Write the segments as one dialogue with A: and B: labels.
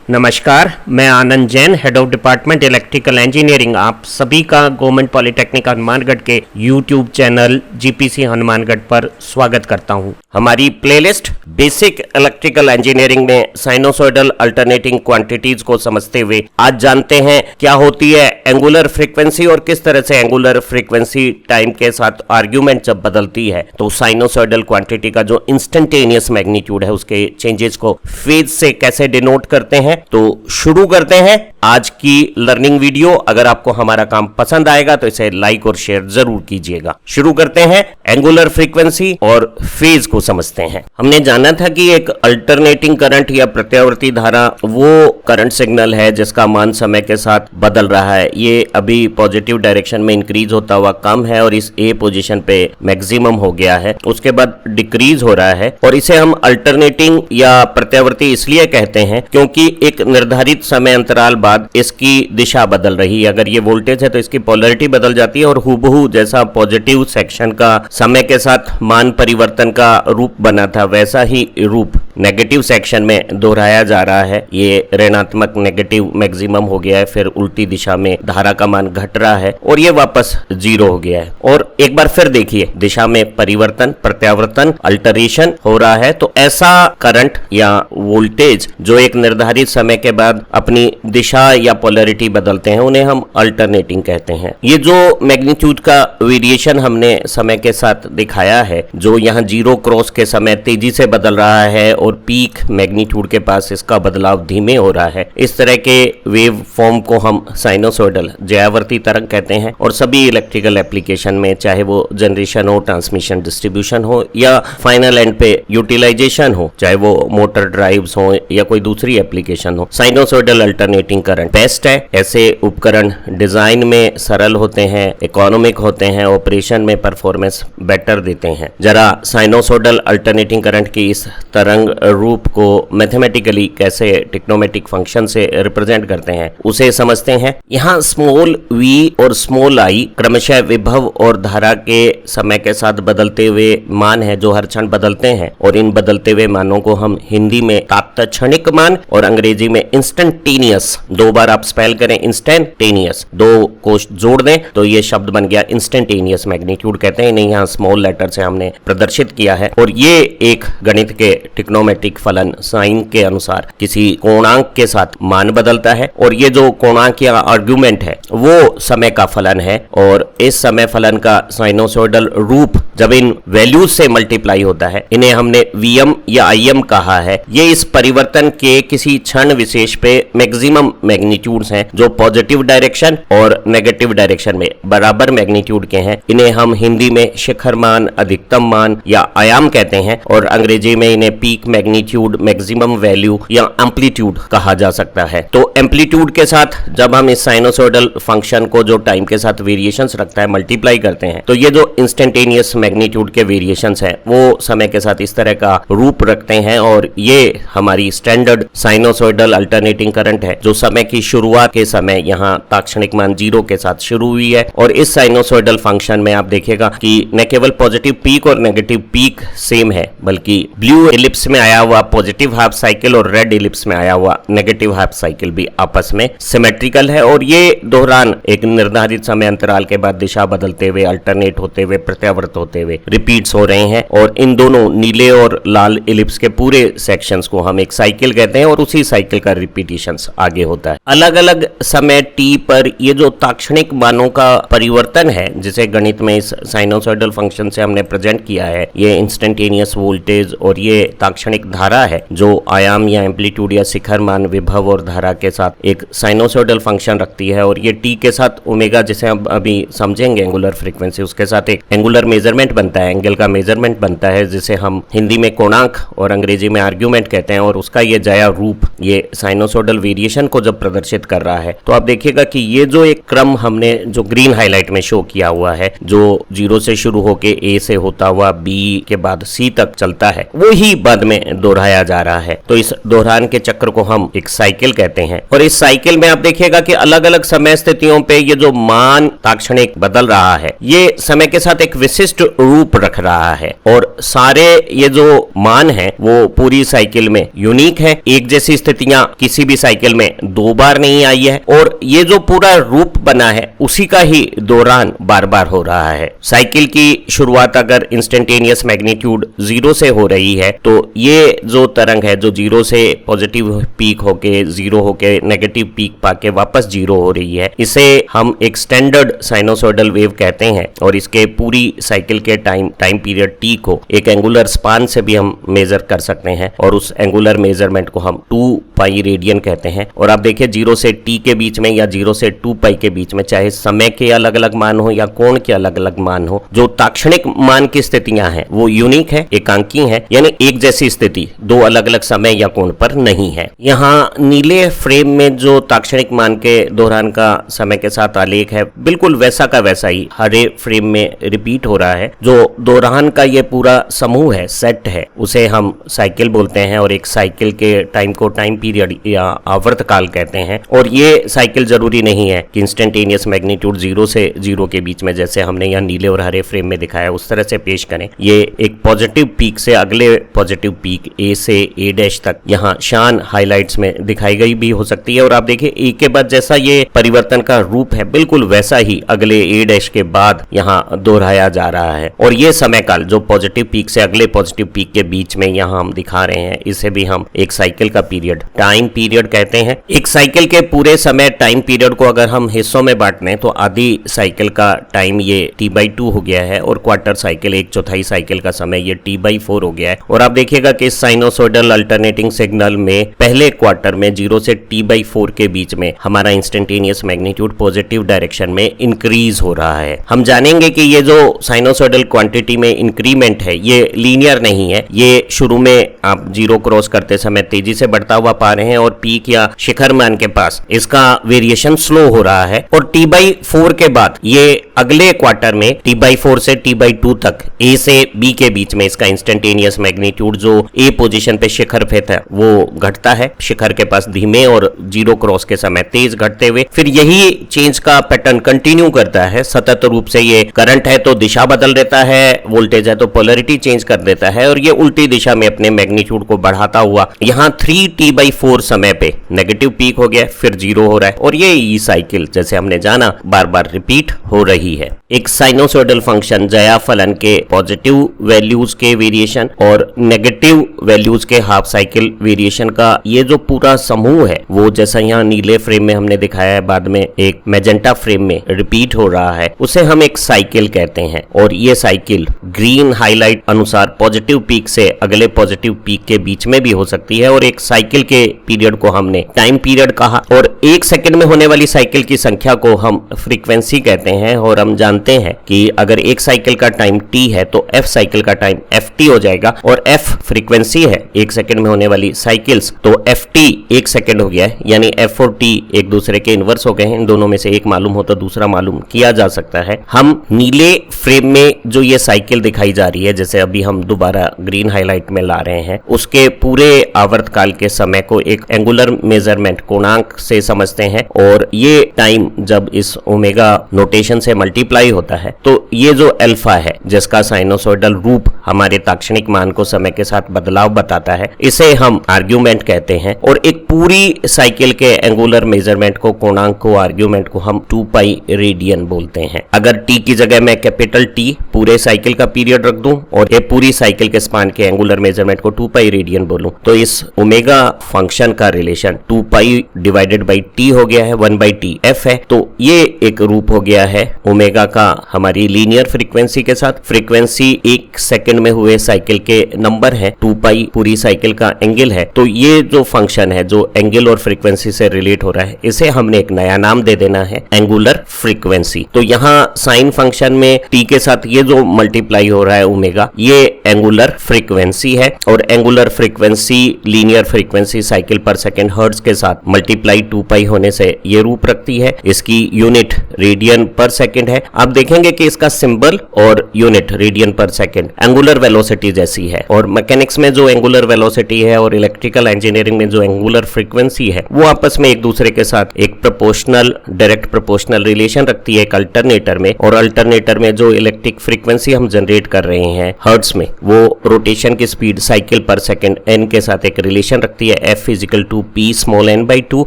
A: नमस्कार, मैं Anand Jain, head of department electrical engineering, आप सभी का गवर्नमेंट पॉलिटेक्निक हनुमानगढ़ के यूट्यूब चैनल जीपीसी हनुमानगढ़ पर स्वागत करता हूं। हमारी प्लेलिस्ट बेसिक इलेक्ट्रिकल इंजीनियरिंग में साइनोसॉइडल अल्टरनेटिंग क्वांटिटीज को समझते हुए आज जानते हैं क्या होती है एंगुलर फ्रीक्वेंसी और किस तरह से एंगुलर फ्रीक्वेंसी टाइम के साथ आर्ग्यूमेंट जब बदलती है तो साइनोसॉइडल क्वांटिटी का जो इंस्टेंटेनियस मैग्नीट्यूड है उसके चेंजेस को फेज से कैसे डिनोट करते हैं। तो शुरू करते हैं आज की लर्निंग वीडियो। अगर आपको हमारा काम पसंद आएगा तो इसे लाइक और शेयर जरूर कीजिएगा। शुरू करते हैं, एंगुलर फ्रीक्वेंसी और फेज को समझते हैं। हमने जाना था कि एक अल्टरनेटिंग करंट या प्रत्यावर्ती धारा वो करंट सिग्नल है जिसका मान समय के साथ बदल रहा है। ये अभी पॉजिटिव डायरेक्शन में इंक्रीज होता हुआ कम है और इस ए पोजीशन पे मैक्सिमम हो गया है, उसके बाद डिक्रीज हो रहा है और इसे हम अल्टरनेटिंग या प्रत्यावर्ती इसलिए कहते हैं क्योंकि एक निर्धारित समय अंतराल बाद इसकी दिशा बदल रही है। अगर ये वोल्टेज है तो इसकी पोलैरिटी बदल जाती है और हूबहू जैसा पॉजिटिव सेक्शन का समय के साथ मान परिवर्तन का रूप बना था वैसा ही रूप नेगेटिव सेक्शन में दोहराया जा रहा है। ये ऋणात्मक नेगेटिव मैक्सिमम हो गया है, फिर उल्टी दिशा में धारा का मान घट रहा है और ये वापस जीरो हो गया है। और एक बार फिर देखिए दिशा में परिवर्तन, प्रत्यावर्तन, अल्टरेशन हो रहा है। तो ऐसा करंट या वोल्टेज जो एक निर्धारित समय के बाद अपनी दिशा या पोलैरिटी बदलते हैं उन्हें हम अल्टरनेटिंग कहते हैं। ये जो मैग्नीट्यूड का वेरिएशन हमने समय के साथ दिखाया है, जो यहाँ जीरो क्रॉस के समय तेजी से बदल रहा है और पीक मैग्नीट्यूड के पास इसका बदलाव धीमे हो रहा है, इस तरह के वेव फॉर्म को हम साइनोसॉइडल ज्यावर्ती तरंग कहते हैं। और सभी इलेक्ट्रिकल एप्लीकेशन में, चाहे वो जनरेशन हो, ट्रांसमिशन, डिस्ट्रीब्यूशन हो या फाइनल एंड पे यूटिलाइजेशन हो, चाहे वो मोटर ड्राइव्स हो या कोई दूसरी एप्लीकेशन हो, साइनोसॉइडल अल्टरनेटिंग करंट बेस्ट है। ऐसे उपकरण डिजाइन में सरल होते हैं, इकोनॉमिक होते हैं, ऑपरेशन में परफॉर्मेंस बेटर देते हैं। जरा साइनोसॉइडल अल्टरनेटिंग करंट की इस तरंग रूप को मैथमेटिकली कैसे टिक्नोमेटिक फंक्शन से रिप्रेजेंट करते हैं उसे समझते हैं। यहाँ स्मॉल वी और स्मॉल आई क्रमशः विभव और धारा के समय के साथ बदलते हुए मान है जो हर क्षण बदलते हैं और इन बदलते हुए मानों को हम हिंदी में तात्क्षणिक मान और अंग्रेजी में इंस्टेंटेनियस, दो बार आप स्पेल करें इंस्टेंटेनियस, दो को जोड़ दें तो ये शब्द बन गया इंस्टेंटेनियस मैग्नीट्यूड कहते हैं। इन्हें यहाँ स्मॉल लेटर से हमने प्रदर्शित किया है और ये एक गणित के टिक्नोमेट्रिक फलन साइन के अनुसार किसी कोणांक के साथ मान बदलता है और ये जो कोणांक या आर्गुमेंट है वो समय का फलन है और इस समय फलन का साइनोसॉइडल रूप जब इन वैल्यूज से मल्टीप्लाई होता है, इन्हें हमने वीएम या आईएम कहा है। ये इस परिवर्तन के किसी क्षण विशेष पे मैक्सिमम मैग्नीट्यूड्स हैं जो पॉजिटिव डायरेक्शन और नेगेटिव डायरेक्शन में बराबर मैग्नीट्यूड के हैं। इन्हें हम हिंदी में शिखर मान, अधिकतम मान या आयाम कहते हैं और अंग्रेजी में इन्हें पीक मैग्नीट्यूड, मैक्सिमम वैल्यू या एम्पलीट्यूड कहा जा सकता है। तो एम्पलीट्यूड के साथ जब हम इस साइनोसॉइडल फंक्शन को जो टाइम के साथ वेरिएशंस रखता है मल्टीप्लाई करते हैं तो ये जो इंस्टेंटेनियस मैग्नीट्यूड के वेरिएशंस हैं वो समय के साथ इस तरह का रूप रखते हैं और ये हमारी स्टैंडर्ड साइनोसॉइडल अल्टरनेटिंग करंट है जो समय की शुरुआत के समय यहाँ ताक्षणिक मान जीरो के साथ शुरू हुई है। और इस साइनोसॉइडल फंक्शन में आप देखिएगा कि न केवल पॉजिटिव पीक और नेगेटिव पीक सेम है बल्कि ब्लू एलिप्स में आया हुआ पॉजिटिव हाफ साइकिल और रेड एलिप्स में आया हुआ नेगेटिव हाफ साइकिल भी आपस में सिमेट्रिकल है और ये दोहरान एक निर्धारित समय अंतराल के बाद दिशा बदलते हुए, अल्टरनेट होते हुए, प्रत्यावर्त होते हुए रिपीट्स हो रहे हैं और इन दोनों नीले और लाल एलिप्स के पूरे सेक्शंस को हम एक साइकिल कहते हैं और उसी साइकिल का रिपीटिशंस आगे होता है। अलग अलग समय टी पर ये जो ताक्षणिक मानों का परिवर्तन है जिसे गणित में इस साइनोसॉइडल फंक्शन से हमने प्रेजेंट किया है, ये इंस्टेंटेनियस वोल्टेज और ये ताक्षणिक धारा है जो आयाम या एम्पलीट्यूड या शिखर मान, विभव और धारा के साथ एक साइनोसॉइडल फंक्शन रखती है और ये टी के साथ ओमेगा जिसे हम अभी समझेंगे एंगुलर फ्रीक्वेंसी, उसके साथ एक एंगुलर मेजरमेंट बनता है, एंगल का मेजरमेंट बनता है जिसे हम हिंदी में कोणांक और अंग्रेजी में आर्ग्यूमेंट कहते हैं और उसका ये जया रूप ये साइनोसॉइडल वेरिएशन को जब प्रदर्शित कर रहा है तो आप देखिएगा कि ये जो एक क्रम हमने जो ग्रीन हाईलाइट में शो किया हुआ है जो जीरो से शुरू होके ए से होता हुआ बी के बाद सी तक चलता है वो ही बाद में दोहराया जा रहा है। तो इस दोहरान के चक्र को हम एक साइकिल कहते हैं और इस साइकिल में आप देखिएगा कि अलग अलग समय स्थितियों पे ये जो मान ताक्षणिक बदल रहा है ये समय के साथ एक विशिष्ट रूप रख रहा है और सारे ये जो मान है वो पूरी साइकिल में यूनिक है, एक जैसी स्थिति स्थितियां किसी भी साइकिल में 2 बार नहीं आई है और ये जो पूरा रूप बना है उसी का ही दौरान बार बार हो रहा है। साइकिल की शुरुआत अगर इंस्टेंटेनियस मैग्नीट्यूड 0 से हो रही है तो ये जो तरंग है जो 0 से पॉजिटिव पीक होके 0 होके नेगेटिव पीक पाके वापस 0 हो रही है, इसे हम एक स्टैंडर्ड साइनोसॉइडल वेव कहते हैं और इसके पूरी साइकिल के टाइम पीरियड टी को एक एंगुलर स्पान से भी हम मेजर कर सकते हैं और उस एंगुलर मेजरमेंट को हम 2 पाई रेडियन कहते हैं। और आप देखिए 0 से टी के बीच में या 0 से 2 पाई के बीच में चाहे समय के अलग अलग मान हो या कोण के अलग अलग मान हो, जो ताक्षणिक मान की स्थितियां हैं वो यूनिक है, एकांकी है, यानी एक जैसी स्थिति 2 अलग अलग समय या कोण पर नहीं है। यहाँ नीले फ्रेम में जो ताक्षणिक मान के दौरान का समय के साथ आलेख है बिल्कुल वैसा का वैसा ही हरे फ्रेम में रिपीट हो रहा है। जो दौरान का ये पूरा समूह है, सेट है, उसे हम साइकिल बोलते हैं और एक साइकिल के टाइम को टाइम पीरियड या आवर्त काल कहते हैं। और ये साइकिल जरूरी नहीं है कि इंस्टेंटेनियस मैग्नीट्यूड 0 से 0 के बीच में जैसे हमने यहाँ नीले और हरे फ्रेम में दिखाया उस तरह से पेश करें। ये एक पॉजिटिव पीक से अगले पॉजिटिव पीक ए से ए डैश तक यहाँ शान हाइलाइट्स में दिखाई गई भी हो सकती है। और आप देखिए ए के बाद जैसा ये परिवर्तन का रूप है बिल्कुल वैसा ही अगले ए डैश के बाद यहाँ दोहराया जा रहा है। और ये समय काल जो पॉजिटिव पीक से अगले पॉजिटिव पीक के बीच में यहाँ हम दिखा रहे हैं, इसे भी हम एक साइकिल का पीरियड टाइम पीरियड कहते हैं। एक साइकिल के पूरे समय टाइम पीरियड को अगर हम हिस्सों में बांटें तो आधी साइकिल का टाइम ये T/2 हो गया है और क्वार्टर साइकिल 1/4 साइकिल का समय ये T/4 हो गया है। और आप देखिएगा कि इस साइनोसॉइडल अल्टरनेटिंग सिग्नल में पहले क्वार्टर में 0 से T/4 के बीच में हमारा इंस्टेंटेनियस मैग्नीट्यूड पॉजिटिव डायरेक्शन में इंक्रीज हो रहा है। हम जानेंगे कि ये जो साइनोसॉइडल क्वांटिटी में इंक्रीमेंट है ये लीनियर नहीं है, ये शुरू में आप 0 क्रॉस करते समय तेजी से बढ़ता हुआ पा रहे हैं और पीक या शिखर मान के पास इसका वेरिएशन स्लो हो रहा है। और T/4 के बाद ये अगले क्वार्टर में T/4 से T/2 तक A से B के बीच में इसका इंस्टेंटेनियस मैग्नीट्यूड जो A पोजीशन पे शिखर पे था वो घटता है, शिखर के पास धीमे और 0 क्रॉस के समय तेज घटते हुए फिर यही चेंज का पैटर्न कंटिन्यू करता है। सतत रूप से ये करंट है तो दिशा बदल देता है, वोल्टेज है तो पोलरिटी चेंज कर देता है और ये उल्टी दिशा में अपने मैग्नीट्यूड को बढ़ाता हुआ यहाँ 3T/4 समय पे नेगेटिव पीक हो गया, फिर 0 हो रहा है और ये साइकिल जैसे हमने जाना बार बार रिपीट हो रही है। एक साइनोसॉइडल फंक्शन जया फलन के पॉजिटिव वैल्यूज के वेरिएशन और नेगेटिव वैल्यूज के हाफ साइकिल वेरिएशन का ये जो पूरा समूह है वो जैसा यहाँ नीले फ्रेम में हमने दिखाया है बाद में एक मैजेंटा फ्रेम में रिपीट हो रहा है, उसे हम एक साइकिल कहते हैं। और ये साइकिल ग्रीन हाईलाइट अनुसार पॉजिटिव पीक से अगले पॉजिटिव पीक के बीच में भी हो सकती है। और एक साइकिल के पीरियड को हमने टाइम पीरियड कहा और 1 सेकंड में होने वाली साइकिल की संख्या को हम फ्रीक्वेंसी कहते हैं। और हम जानते हैं कि अगर एक साइकिल का टाइम t है तो f साइकिल का टाइम ft हो जाएगा और f फ्रीक्वेंसी है 1 सेकंड में होने वाली साइकिल्स, तो ft 1 सेकंड हो गया है, यानी f और t एक दूसरे के इनवर्स हो गए हैं। इन दोनों में से एक मालूम हो तो दूसरा मालूम किया जा सकता है। हम नीले फ्रेम में जो ये साइकिल दिखाई जा रही है जैसे अभी हम दोबारा ग्रीन हाईलाइट में ला रहे हैं, उसके पूरे आवर्त काल के समय को एक एंगुलर मेजरमेंट कोणांक से समझते हैं और ये टाइम जब इस ओमेगा नोटेशन से मल्टीप्लाई होता है तो ये जो अल्फा है जिसका साइनोसॉइडल रूप हमारे ताक्षणिक मान को समय के साथ बदलाव बताता है, इसे हम आर्ग्यूमेंट कहते हैं। और एक पूरी साइकिल के एंगुलर मेजरमेंट को कोणांक को आर्ग्यूमेंट को हम 2 पाई रेडियन बोलते हैं। अगर t की जगह मैं कैपिटल T पूरे साइकिल का पीरियड रख दूं और ये पूरी साइकिल के स्पान के एंगुलर मेजरमेंट को 2 पाई रेडियन बोलूं तो इस ओमेगा फंक्शन का relation 2 pi divided by t हो गया है, 1/t f है। तो ये एक रूप हो गया है ओमेगा का हमारी लीनियर फ्रीक्वेंसी के साथ। फ्रीक्वेंसी 1 सेकंड में हुए साइकिल के नंबर है, 2 पाई पूरी साइकिल का एंगल है। तो ये जो फंक्शन है जो एंगल और फ्रीक्वेंसी से रिलेट हो रहा है इसे हमने एक नया नाम दे देना है एंगुलर फ्रीक्वेंसी। तो यहाँ साइन फंक्शन में t के साथ ये जो मल्टीप्लाई हो रहा है ओमेगा ये एंगुलर फ्रीक्वेंसी है और angular frequency linear frequency cycle पर सेकंड हर्ट्ज के साथ मल्टीप्लाई 2 पाई होने से ये रूप रखती है। इसकी यूनिट रेडियन पर सेकंड है। आप देखेंगे कि इसका सिंबल और यूनिट रेडियन पर सेकंड एंगुलर वेलोसिटी जैसी है और मैकेनिक्स में जो एंगुलर वेलोसिटी है और इलेक्ट्रिकल इंजीनियरिंग में जो एंगुलर फ्रीक्वेंसी है वो आपस में एक दूसरे के साथ एक प्रोपोर्शनल डायरेक्ट प्रोपोर्शनल रिलेशन रखती है एक अल्टरनेटर में। और अल्टरनेटर में जो इलेक्ट्रिक फ्रीक्वेंसी हम जनरेट कर रहे हैं हर्ट्ज में वो रोटेशन की स्पीड साइकिल पर सेकंड n के साथ एक रिलेशन रखती है F equal to P small n by 2,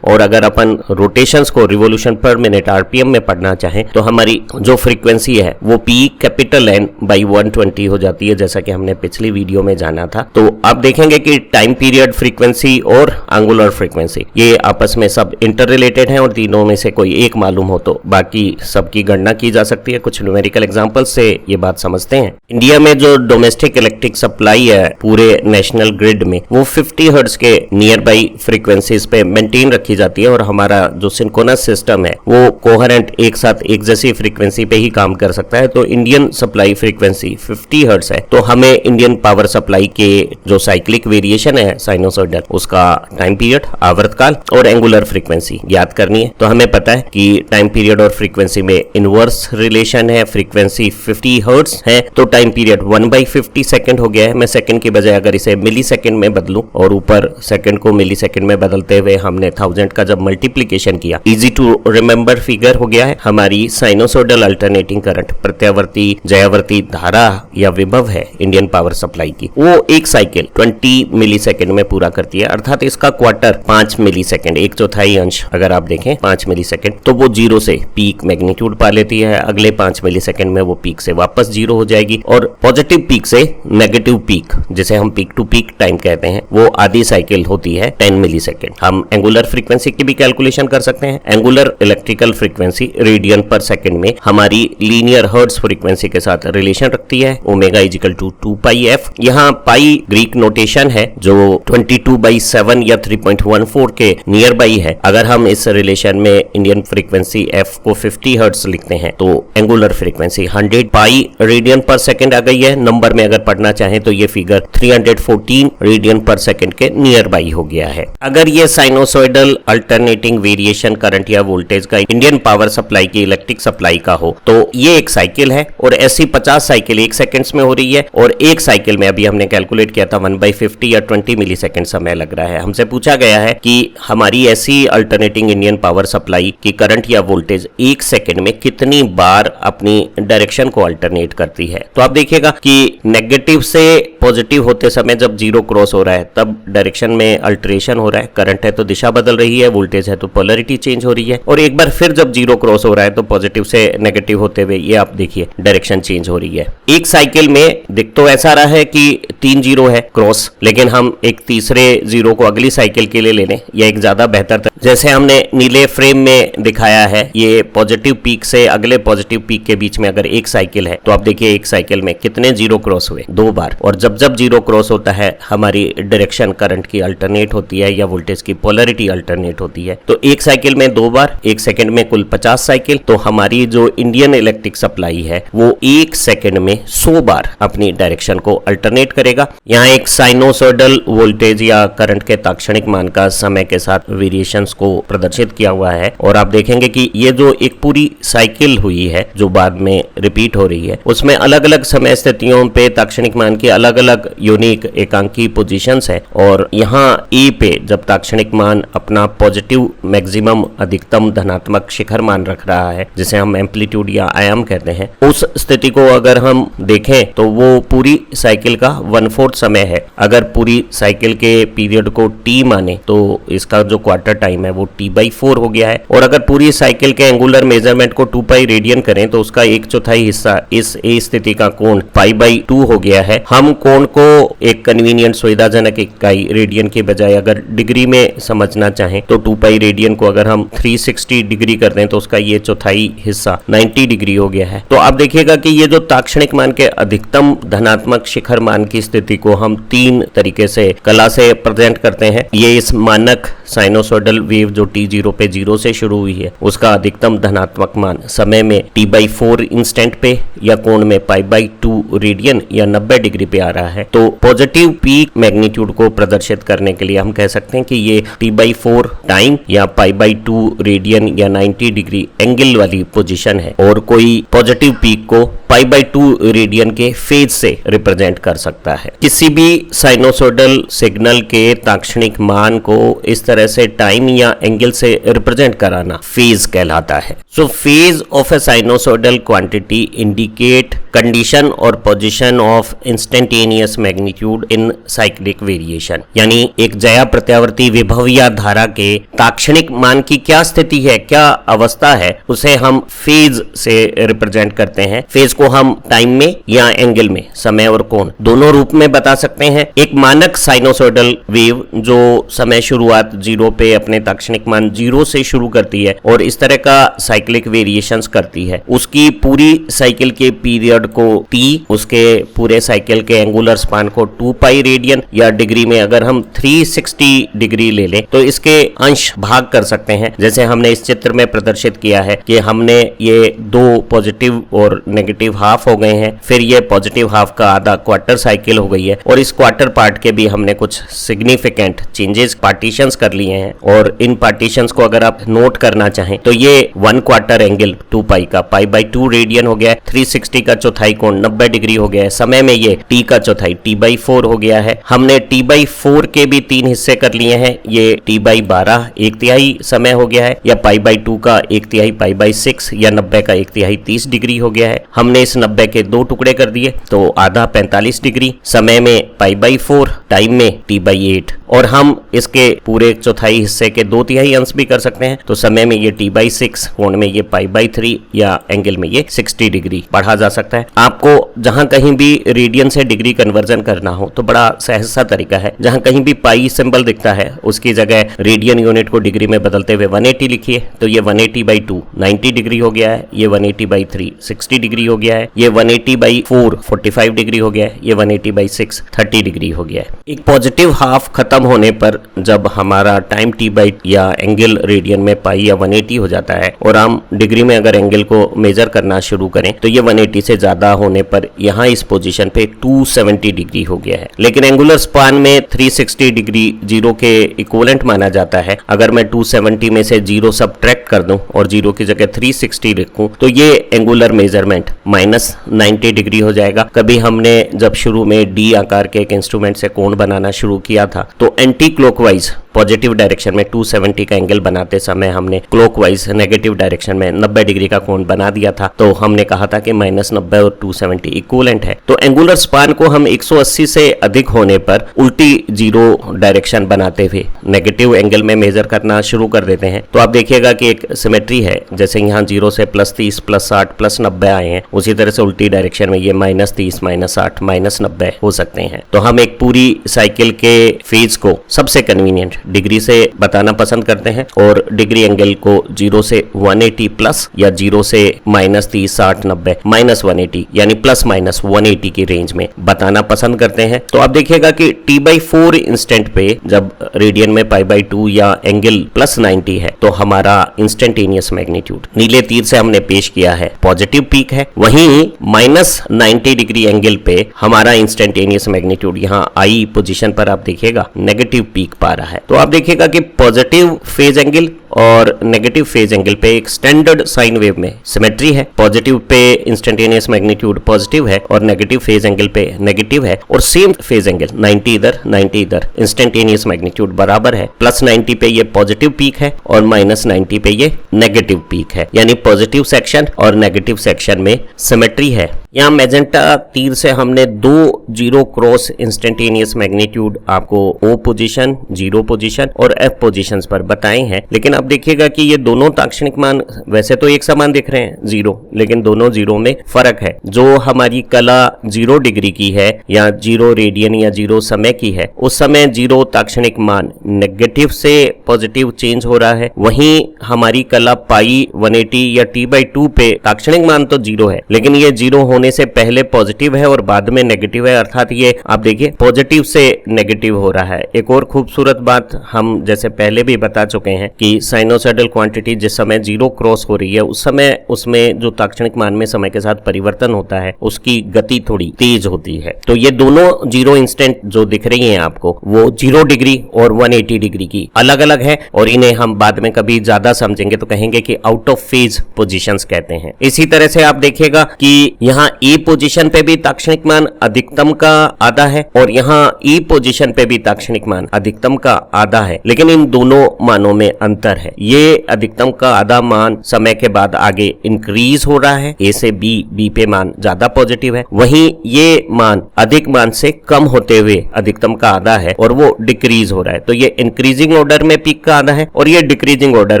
A: और अगर अपन रोटेशंस को रिवोल्यूशन पर मिनट RPM में पढ़ना चाहें तो हमारी जो फ्रीक्वेंसी है वो P कैपिटल N बाई 120 हो जाती है, जैसा कि हमने पिछली वीडियो में जाना था। तो आप देखेंगे कि टाइम पीरियड फ्रीक्वेंसी और एंगुलर फ्रीक्वेंसी ये आपस में सब इंटर रिलेटेड हैं, और तीनों में से कोई एक मालूम हो तो बाकी सबकी गणना की जा सकती है। कुछ न्यूमेरिकल एग्जांपल से ये बात समझते हैं। इंडिया में जो डोमेस्टिक इलेक्ट्रिक सप्लाई है पूरे नेशनल ग्रिड में वो 50 हर्ट्ज के नियर बाई फ्रीक्वेंसीज पे मेंटेन रखी जाती है, और हमारा जो सिंक्रोनस सिस्टम है वो कोहेरेंट एक साथ एक जैसी फ्रीक्वेंसी पे ही काम कर सकता है। तो इंडियन सप्लाई फ्रीक्वेंसी 50 हर्ट्ज है, तो हमें इंडियन पावर सप्लाई के जो साइक्लिक वेरिएशन है साइनोसॉइडल, उसका टाइम पीरियड, आवर्तकाल और एंगुलर फ्रीक्वेंसी ज्ञात करनी है। तो हमें पता है कि टाइम पीरियड और फ्रीक्वेंसी में इनवर्स रिलेशन है। फ्रीक्वेंसी 50 हर्ट्ज है तो टाइम पीरियड 1/50 सेकंड हो गया है। मैं सेकंड की बजाय अगर इसे मिली सेकंड में बदलूं, और ऊपर सेकंड को मिली सेकंड में बदलते हुए हमने 1000 का जब मल्टीप्लीकेशन किया, इजी टू रिमेंबर फिगर हो गया है। हमारी साइनोसॉइडल अल्टरनेटिंग करंट, प्रत्यावर्ती जयावर्ती धारा या विभव है इंडियन पावर सप्लाई की, वो एक साइकिल 20 मिली सेकंड में पूरा करती है, अर्थात इसका क्वार्टर 5 मिली सेकंड, 1/4 अंश अगर आप देखें 5 मिली सेकंड, तो वो जीरो से पीक मैग्नीट्यूड पा लेती है। अगले 5 मिली सेकंड में वो पीक से वापस जीरो हो जाएगी, और पॉजिटिव पीक से नेगेटिव पीक, जिसे हम पीक टू पीक टाइम कहते हैं, वो आधी साइकिल होती है 10 मिली सेकंड। हम एंगुलर फ्रीक्वेंसी की भी कैलकुलेशन कर सकते हैं। एंगुलर इलेक्ट्रिकल फ्रीक्वेंसी रेडियन पर सेकंड में हमारी लीनियर हर्ट्ज फ्रीक्वेंसी के साथ रिलेशन रखती है, ओमेगा इजिकल टू 2πf। यहाँ पाई ग्रीक नोटेशन है जो 22/7 या 3.14 के नियर बाई है। अगर हम इस रिलेशन में इंडियन फ्रीक्वेंसी f को 50 हर्ट्ज लिखते हैं तो एंगुलर फ्रीक्वेंसी 100 पाई रेडियन पर सेकंड आ गई है। नंबर में अगर पढ़ना चाहें तो ये फिगर 314 रेडियन पर सेकंड के नियर बाई हो गया है। अगर ये साइनोसॉइडल अल्टरनेटिंग वेरिएशन करंट या वोल्टेज का इंडियन पावर सप्लाई की इलेक्ट्रिक सप्लाई का हो तो ये एक साइकिल है, और ऐसी 50 साइकिल एक सेकंड्स में हो रही है, और एक साइकिल में अभी हमने कैलकुलेट किया था 1/50 या 20 मिली सेकंड समय लग रहा है। हमसे पूछा गया है कि हमारी ऐसी अल्टरनेटिंग इंडियन पावर सप्लाई की करंट या वोल्टेज एक सेकंड में कितनी बार अपनी डायरेक्शन को अल्टरनेट करती है। तो आप देखिएगा कि नेगेटिव से पॉजिटिव होते समय जब जीरो क्रॉस हो रहा है तब डायरेक्शन में अल्टरेशन हो रहा है, करंट है तो दिशा बदल रही है, वोल्टेज है तो पोलरिटी चेंज हो रही है, और एक बार फिर जब जीरो क्रॉस हो रहा है तो पॉजिटिव से नेगेटिव होते हुए ये आप देखिए डायरेक्शन चेंज हो रही है। एक साइकिल में दिख तो ऐसा रहा है कि 3 जीरो है क्रॉस, लेकिन हम एक तीसरे जीरो को अगली साइकिल के लिए ले लें, यह एक ज्यादा बेहतर जैसे हमने नीले फ्रेम में दिखाया है। ये पॉजिटिव पीक से अगले पॉजिटिव पीक के बीच में अगर एक साइकिल है तो आप देखिए एक साइकिल में कितने जीरो क्रॉस हुए, 2 बार, और जब जब जीरो क्रॉस होता है हमारी डायरेक्शन करंट की अल्टरनेट होती है या वोल्टेज की पोलरिटी अल्टरनेट होती है। तो एक साइकिल में 2 बार, एक सेकंड में कुल 50 साइकिल, तो हमारी जो इंडियन इलेक्ट्रिक सप्लाई है वो एक सेकंड में 100 बार अपनी डायरेक्शन को अल्टरनेट करेगा। यहाँ एक साइनोसॉइडल वोल्टेज या करंट के ताक्षणिक मान का समय के साथ वेरिएशंस को प्रदर्शित किया हुआ है, और आप देखेंगे कि ये जो एक पूरी साइकिल हुई है जो बाद में रिपीट हो रही है उसमें अलग अलग समय स्थितियों पे ताक्षणिक मान की अलग अलग यूनिक एकांकी पोजीशंस है, और यहाँ ए पे जब ताक्षणिक मान अपना पॉजिटिव मैक्सिमम अधिकतम धनात्मक शिखर मान रख रहा है, जिसे हम एम्पलीट्यूड या आयाम कहते हैं, उस स्थिति को अगर हम देखें तो वो पूरी साइकिल का 1/4 समय है। अगर पूरी साइकिल के पीरियड को टी माने तो इसका जो क्वार्टर टाइम है वो t/4 हो गया है, और अगर पूरी साइकिल के एंगुलर मेजरमेंट को 2π रेडियन करें तो उसका 1/4 हिस्सा इस ए स्थिति का कोण π/2 हो गया है। हम कोण को एक कन्वीनियंट सुविधाजनक इकाई रेडियन के बजाय अगर डिग्री में समझना चाहें तो 2π रेडियन को अगर हम 360 डिग्री कर दें तो उसका ये चौथाई हिस्सा 90 डिग्री हो गया है। तो आप देखिएगा कि ये जो ताक्षणिक मान के अधिकतम धनात्मक शिखर मान की स्थिति को हम 3 तरीके से कला से प्रेजेंट करते हैं। ये इस मानक साइनोसॉइडल वेव जो t0 पे 0 से शुरू हुई है उसका अधिकतम धनात्मक मान समय में t/4 इंस्टेंट पे या कोण में π/2 रेडियन या 90 डिग्री पे आ रहा है। तो पॉजिटिव पीक मैग्नीट्यूड को प्रदर्शित करने के लिए हम कह सकते हैं कि ये t/4 टाइम या π/2 रेडियन या 90 डिग्री एंगल वाली पोजीशन है, और कोई पॉजिटिव पीक को π/2 रेडियन के फेज से रिप्रेजेंट कर सकता है। किसी भी साइनोसॉइडल सिग्नल के ताक्षणिक मान को इस तरह से टाइम या एंगल से रिप्रेजेंट कराना फेज कहलाता है। So phase of a sinusoidal quantity indicate condition और position of instantaneous magnitude in cyclic variation, यानी एक ज्या प्रत्यावर्ती विभव या धारा के ताक्षणिक मान की क्या स्थिति है, क्या अवस्था है, उसे हम फेज से रिप्रेजेंट करते हैं। फेज को हम टाइम में या एंगल में, समय और कोण दोनों रूप में बता सकते हैं। एक मानक साइनोसॉइडल वेव जो समय शुरुआत 0 पे अपने ताक्षणिक मान 0 से शुरू करती है और इस तरह का साइक्लिक वेरिएशंस करती है, उसकी पूरी साइकिल के पीरियड को t, उसके पूरे साइकिल के एंगुलर स्पान को 2 पाई रेडियन या डिग्री में अगर हम 360 डिग्री ले लें तो इसके अंश भाग कर सकते हैं। जैसे हमने इस चित्र में प्रदर्शित किया है कि हमने ये 2 पॉजिटिव और नेगेटिव हाफ हो गए हैं, फिर ये पॉजिटिव हाफ का आधा क्वार्टर साइकिल हो गई है और इस क्वार्टर पार्ट के भी हमने कुछ सिग्निफिकेंट चेंजेस पार्टीशंस कर लिए हैं और इन पार्टीशंस को अगर आप नोट करना चाहें तो ये 1 क्वार्टर एंगल 2 पाई का π/2 रेडियन हो गया है, 360 का चौथाई कोण 90 डिग्री हो गया है, समय में ये t का चौथाई t/4 हो गया है। हमने t/4 के भी 3 हिस्से कर लिए हैं, ये t/12 1/3 समय हो गया है, या π/2 का 1/3 π/6 या 90 का 1/3 30 डिग्री हो गया है। हमने इस 90 के 2 टुकड़े कर दिए तो आधा 45 डिग्री, समय में π/4, टाइम में t/8 और हम इसके पूरे चौथाई हिस्से के 2/3 अंश भी कर सकते हैं तो समय में ये t/6, कोण में ये π/3 या एंगल में ये 60 डिग्री पढ़ा जा सकता है। आपको जहां कहीं भी रेडियन से डिग्री कन्वर्जन करना हो तो बड़ा सहज सा तरीका है, जहां कहीं भी पाई सिंबल दिखता है उसकी जगह रेडियन यूनिट को डिग्री में बदलते हुए 180 लिखिए तो ये 180/2 90 डिग्री हो गया है, ये 180/3 60 डिग्री हो गया है, ये 180/4 45 डिग्री हो गया है, ये 180/6 30 डिग्री हो गया है। एक पॉजिटिव हाफ खत्म होने पर जब हमारा टाइम t या एंगल रेडियन में पाई या 180 हो जाता है और हम डिग्री में अगर एंगल को मेजर करना शुरू करें तो ये 180 से ज्यादा होने पर यहाँ इस पोजीशन पे 270 डिग्री हो गया है। लेकिन एंगुलर स्पान में 360 डिग्री 0 के इक्विवेलेंट माना जाता है। अगर मैं 270 में से 0 सब्ट्रैक्ट कर दूं और 0 की जगह 360 लिखूं तो ये एंगुलर मेजरमेंट -90 डिग्री हो जाएगा। कभी हमने जब शुरू में डी आकार के एक इंस्ट्रूमेंट से कोण बनाना शुरू किया था तो एंटी क्लॉकवाइज पॉजिटिव डायरेक्शन में 270 का एंगल बनाते समय हमने क्लॉकवाइज नेगेटिव डायरेक्शन में 90 डिग्री का कोण बना दिया था तो हमने कहा था कि -90 और 270 इक्विवेलेंट है। तो एंगुलर स्पान को हम 180 से अधिक होने पर उल्टी 0 डायरेक्शन बनाते हुए नेगेटिव एंगल में मेजर करना शुरू कर देते हैं। तो आप देखिएगा कि एक सिमेट्री है, जैसे यहाँ 0 से +30 +60 +90 आए हैं, उसी तरह से उल्टी डायरेक्शन में ये -30 -60 -90 हो सकते हैं। तो हम एक पूरी साइकिल के फेज को सबसे कन्वीनियंट डिग्री से बताना पसंद करते हैं और डिग्री एंगल को 0 से 180 प्लस या 0 से -30 60 90 -180 यानी ±180 की रेंज में बताना पसंद करते हैं। तो आप देखिएगा कि t/4 इंस्टेंट पे जब रेडियन में π/2 या एंगल +90 है तो हमारा इंस्टेंटेनियस मैग्नीट्यूड नीले तीर से हमने पेश किया है पॉजिटिव पीक है, वहीं -90 डिग्री एंगल पे हमारा इंस्टेंटेनियस मैग्नीट्यूड यहाँ आई पोजीशन पर आप देखिएगा नेगेटिव पीक पा रहा है। तो आप देखिएगा कि पॉजिटिव फेज एंगल और नेगेटिव फेज एंगल पे एक स्टैंडर्ड साइन वेव में सिमेट्री है। Positive pay instantaneous magnitude positive है और नेगेटिव फेज एंगल पे नेगेटिव है और सेम फेज एंगल 90 इधर 90 इधर, इंस्टेंटेनियस मैग्नीट्यूड बराबर है। +90 पे ये पॉजिटिव पीक है और -90 पे ये नेगेटिव पीक है, यानी पॉजिटिव सेक्शन और नेगेटिव सेक्शन में सिमेट्री है। यहाँ मैजेंटा तीर से हमने 2 0 क्रॉस इंस्टेंटेनियस मैग्नीट्यूड आपको O पोजीशन, 0 पोजीशन और F पोजीशंस पर बताए हैं। लेकिन आप देखिएगा कि ये दोनों ताक्षणिक मान वैसे तो एक समान दिख रहे हैं 0, लेकिन दोनों 0 में फर्क है। जो हमारी कला 0 डिग्री की है या 0 रेडियन या 0 समय की है, उस समय 0 ताक्षणिक मान नेगेटिव से पॉजिटिव चेंज हो रहा है, वहीं हमारी कला पाई 180 या t/2 पे ताक्षणिक मान तो 0 है लेकिन ये 0 होने से पहले पॉजिटिव है और बाद में नेगेटिव है, अर्थात ये आप देखिए पॉजिटिव से नेगेटिव हो रहा है। एक और खूबसूरत बात हम जैसे पहले भी बता चुके हैं कि साइनोसॉइडल क्वांटिटी जिस समय 0 क्रॉस हो रही है उस समय उसमें जो ताक्षणिक मान में समय के साथ परिवर्तन होता है उसकी गति थोड़ी तेज होती है। तो ये दोनों 0 इंस्टेंट जो दिख रही हैं आपको वो 0 डिग्री और 180 डिग्री की अलग अलग है और इन्हें हम बाद में कभी ज्यादा समझेंगे तो कहेंगे कि आउट ऑफ फेज पोजीशंस कहते हैं। इसी तरह से आप देखिएगा कि यहाँ ई पोजीशन पे भी ताक्षणिक मान अधिकतम का आधा है और यहाँ ई पोजीशन पे भी ताक्षणिक मान अधिकतम का आधा है, लेकिन इन दोनों मानों में अंतर है। ये अधिकतम का आधा मान समय के बाद आगे इंक्रीज हो रहा है, ए से बी पे मान ज्यादा पॉजिटिव है, वहीं ये मान अधिक मान से कम होते हुए अधिकतम का आधा है और वो डिक्रीज हो रहा है। तो ये इंक्रीजिंग ऑर्डर में पीक का आधा है और ये डिक्रीजिंग ऑर्डर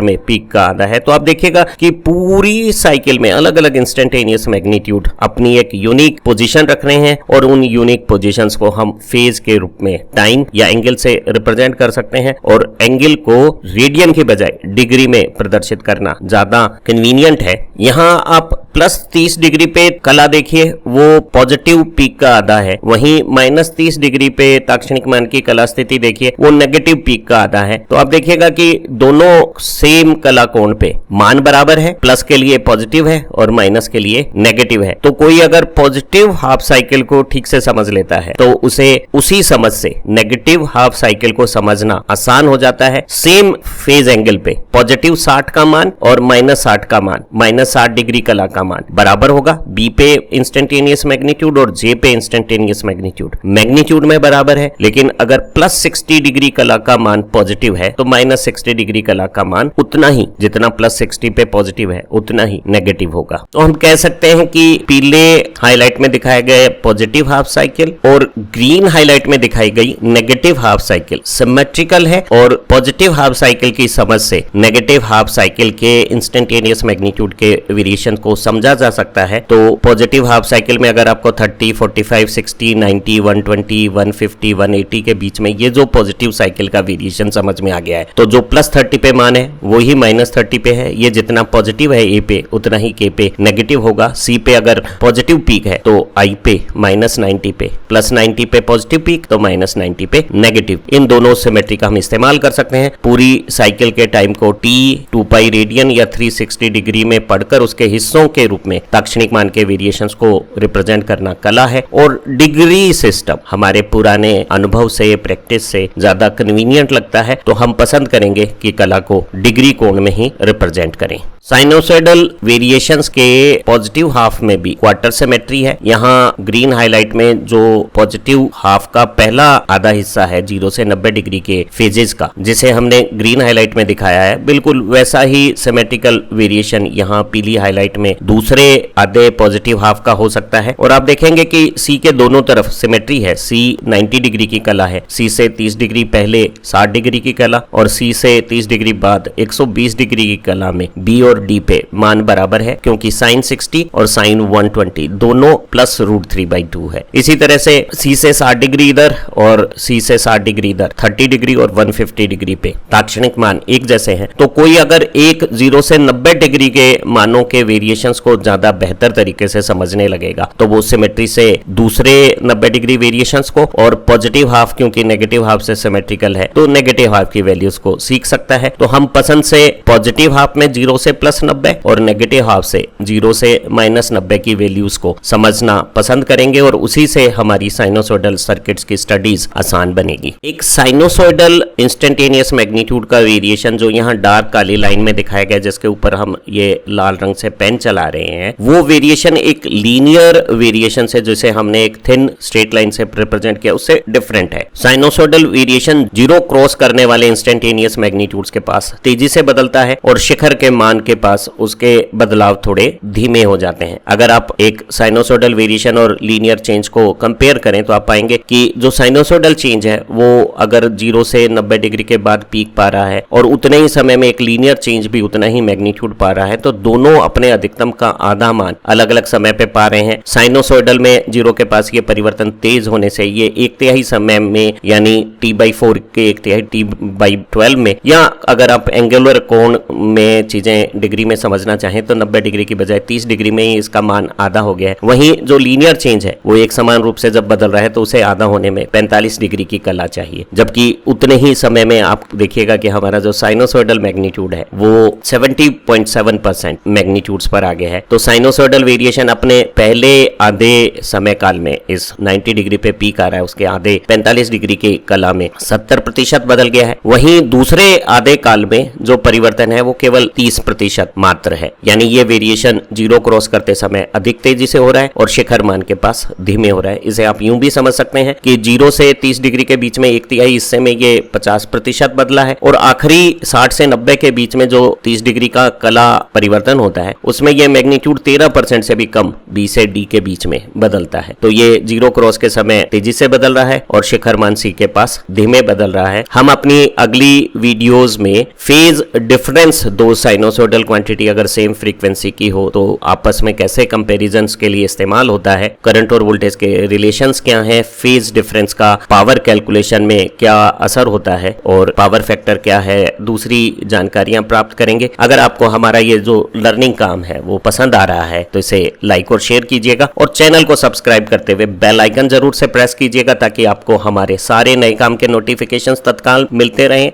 A: में पीक का आधा है। तो आप देखिएगा कि पूरी साइकिल में अलग अलग इंस्टेंटेनियस मैग्नीट्यूड अपनी एक यूनिक पोजीशन रख रहे हैं और उन यूनिक पोजीशंस को हम फेज के रूप में टाइम या एंगल से रिप्रेजेंट कर सकते हैं और एंगल को रेडियन के बजाय डिग्री में प्रदर्शित करना ज्यादा कन्वीनियंट है। यहाँ आप प्लस 30 डिग्री पे कला देखिए, वो पॉजिटिव पीक का आधा है, वहीं माइनस 30 डिग्री पे ताक्षणिक मान की कला स्थिति देखिए, वो नेगेटिव पीक का आधा है। तो आप देखिएगा कि दोनों सेम कला कोण पे मान बराबर है, प्लस के लिए पॉजिटिव है और माइनस के लिए नेगेटिव है। तो कोई अगर पॉजिटिव हाफ साइकिल को ठीक से समझ लेता है तो उसे उसी समझ से नेगेटिव हाफ साइकिल को समझना आसान हो जाता है। सेम फेज एंगल पे पॉजिटिव 60 का मान और माइनस 60 का मान, माइनस 60 डिग्री कला का मान बराबर होगा। बी पे इंस्टेंटेनियस मैग्नीट्यूड और जे पे इंस्टेंटेनियस मैग्नीट्यूड में बराबर है, लेकिन अगर प्लस 60 डिग्री कला का मान पॉजिटिव है तो माइनस 60 डिग्री कला का मान उतना ही, जितना प्लस 60 पे पॉजिटिव है उतना ही नेगेटिव होगा। तो हम कह सकते हैं कि पीले हाईलाइट में दिखाए गए पॉजिटिव हाफ साइकिल और ग्रीन हाईलाइट में दिखाई गई नेगेटिव हाफ साइकिल सिमेट्रिकल है और पॉजिटिव हाफ साइकिल की समझ से नेगेटिव हाफ साइकिल के इंस्टेंटेनियस मैग्नीट्यूड के वेरिएशन को समझा जा सकता है। तो पॉजिटिव हाफ साइकिल में अगर आपको 30, 45, 60, 90, 120, 150, 180 के बीच में ये जो पॉजिटिव साइकिल का वेरिएशन समझ में आ गया है, तो जो प्लस 30 पे मान है वही माइनस 30 पे है। ये जितना पॉजिटिव है ए पे उतना ही के पे नेगेटिव होगा। सी पे अगर पॉजिटिव पीक है तो आई पे माइनस 90 पे, प्लस 90 पे पॉजिटिव पीक तो माइनस 90 पे नेगेटिव। इन दोनों सिमेट्री का हम इस्तेमाल कर सकते हैं। पूरी साइकिल के टाइम को टी 2 पाई रेडियन या 360 डिग्री में पढ़कर उसके हिस्सों के रूप में ताक्षणिक मान के वेरिएशंस को रिप्रेजेंट करना कला है और डिग्री सिस्टम हमारे पुराने अनुभव से, प्रैक्टिस से ज्यादा कन्वीनियंट लगता है, तो हम पसंद करेंगे कि कला को डिग्री कोण में ही रिप्रेजेंट करें। साइनोसॉइडल वेरिएशंस के पॉजिटिव हाफ में भी क्वार्टर सिमेट्री है। यहाँ ग्रीन हाईलाइट में जो पॉजिटिव हाफ का पहला आधा हिस्सा है 0 से 90 डिग्री के फेजेस का, जिसे हमने ग्रीन हाईलाइट में दिखाया है, बिल्कुल वैसा ही सिमेट्रिकल वेरिएशन यहाँ पीली हाईलाइट में दूसरे आधे पॉजिटिव हाफ का हो सकता है। और आप देखेंगे कि सी के दोनों तरफ सिमेट्री है। सी 90 डिग्री की कला है, सी से 30 डिग्री पहले 60 डिग्री की कला और सी से 30 डिग्री बाद 120 डिग्री की कला में बी और डी पे मान बराबर है, क्योंकि साइन 60 और साइन 120 दोनों प्लस √3/2 है। इसी तरह से सी से 60 डिग्री इधर और सी से 60 डिग्री इधर, 30 डिग्री और 150 डिग्री पे ताक्षणिक मान एक जैसे हैं। तो कोई अगर एक 0 से 90 डिग्री के मानों के वेरिएशंस को ज्यादा बेहतर तरीके से समझने लगेगा तो वो सिमेट्री से दूसरे 90 डिग्री वेरिएशंस को और पॉजिटिव हाफ क्योंकि नेगेटिव हाफ से सिमेट्रिकल है तो नेगेटिव हाफ की वैल्यूज को सीख सकता है। तो हम पसंद से पॉजिटिव हाफ में 0 से +90 और नेगेटिव हाफ से 0 से -90 की वैल्यूज को समझना पसंद करेंगे और उसी से हमारी साइनोसॉइडल सर्किट्स की स्टडीज आसान बनेगी। एक साइनोसॉइडल इंस्टेंटेनियस मैग्नीट्यूड का वेरिएशन जो यहाँ डार्क काली लाइन में दिखाया गया, जिसके ऊपर हम ये लाल रंग से पेन चला रहे हैं, वो वेरिएशन एक लीनियर वेरिएशन से, जिसे हमने एक थिन स्ट्रेट लाइन से रिप्रेजेंट किया, उससे डिफरेंट है। साइनोसॉइडल वेरिएशन 0 क्रॉस करने वाले इंस्टेंटेनियस मैग्नीट्यूड्स के पास तेजी से बदलता है और शिखर के मान के पास उसके बदलाव थोड़े धीमे हो जाते हैं। अगर आप एक साइनोसॉइडल वेरिएशन और लीनियर चेंज को कंपेयर करें तो आप पाएंगे कि जो साइनोसॉइडल चेंज है वो अगर 0 से 90 डिग्री के बाद पीक पा रहा है और उतने ही समय में एक लीनियर चेंज भी उतना ही मैग्नीट्यूड पा रहा है, तो दोनों अपने अधिकतम का आधा मान अलग अलग समय पे पा रहे हैं। साइनोसॉइडल में 0 के पास ये परिवर्तन तेज होने से ये 1/3 समय में यानी T/4 के 1/3 T/12 में, या अगर आप एंगुलर कोण में चीजें डिग्री में समझना चाहें तो 90 डिग्री की बजाय 30 डिग्री में ही इसका मान आधा हो गया है। वहीं जो लीनियर चेंज है वो एक समान रूप से जब बदल रहा है तो उसे आधा होने में 45 डिग्री की कला चाहिए, जबकि उतने ही समय में आप देखिएगा कि हमारा जो साइनोसॉइडल मैग्नीट्यूड है वो 70.7% मैग्नीट्यूड्स पर आ गया है। तो साइनोसॉइडल वेरिएशन अपने पहले आधे समय काल में इस 90 डिग्री पे पीक आ रहा है, उसके आधे 45 डिग्री की कला में 70% बदल गया है। वहीं दूसरे आधे काल में जो परिवर्तन है वो केवल 30% 5% मात्र है, यानी ये वेरिएशन जीरो क्रॉस करते समय अधिक तेजी से हो रहा है और शिखर मान के पास धीमे हो रहा है। इसे आप यूं भी समझ सकते हैं कि 0 से 30 डिग्री के बीच में 1/3 हिस्से में ये 50% बदला है और आखिरी 60 से 90 के बीच में जो 30 डिग्री का कला परिवर्तन होता है उसमें यह मैग्नीट्यूड 13% से भी कम B से D के बीच में बदलता है। तो ये जीरो क्रॉस के समय तेजी से बदल रहा है और शिखर मान C के पास धीमे बदल रहा है। हम अपनी अगली वीडियोस में फेज डिफरेंस दो साइनोसॉइडल क्वांटिटी अगर सेम फ्रीक्वेंसी की हो तो आपस में कैसे कंपैरिजंस के लिए इस्तेमाल होता है, करंट और वोल्टेज के रिलेशंस क्या हैं, फेज डिफरेंस का पावर कैलकुलेशन में क्या असर होता है और पावर फैक्टर क्या है, दूसरी जानकारियां प्राप्त करेंगे। अगर आपको हमारा ये जो लर्निंग काम है वो पसंद आ रहा है तो इसे लाइक और शेयर कीजिएगा और चैनल को सब्सक्राइब करते हुए बेल आइकन जरूर से प्रेस कीजिएगा ताकि आपको हमारे सारे नए काम के नोटिफिकेशंस तत्काल मिलते रहें।